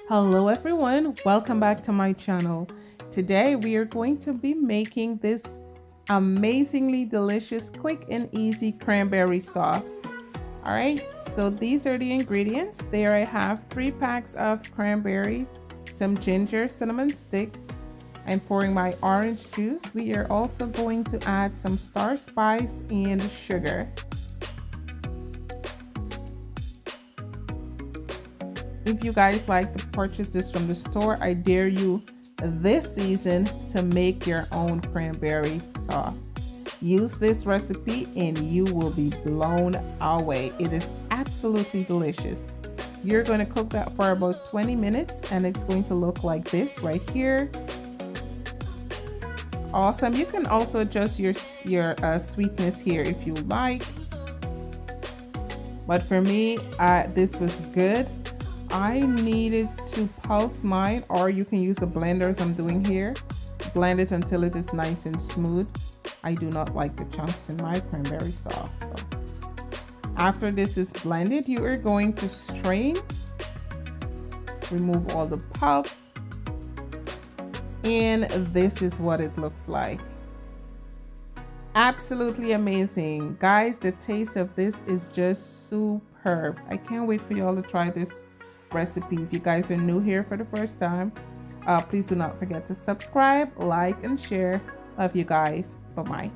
Hello everyone, welcome back to my channel. Today we are going to be making this amazingly delicious, quick and easy cranberry sauce. All right, so these are the ingredients. There I have 3 packs of cranberries, some ginger, cinnamon sticks. I'm pouring my orange juice. We are also going to add some star spice and sugar. If you guys like to purchase this from the store, I dare you this season to make your own cranberry sauce. Use this recipe and you will be blown away. It is absolutely delicious. You're going to cook that for about 20 minutes and it's going to look like this right here. Awesome. You can also adjust your sweetness here if you like. But for me, this was good. I needed to pulse mine, or you can use a blender as I'm doing here. Blend it until it is nice and smooth. I do not like the chunks in my cranberry sauce. So after this is blended, you are going to strain, remove all the pulp, and this is what it looks like. Absolutely amazing. Guys, the taste of this is just superb. I can't wait for y'all to try this recipe. If you guys are new here for the first time, please do not forget to subscribe, like, and share. Love you guys. Bye-bye.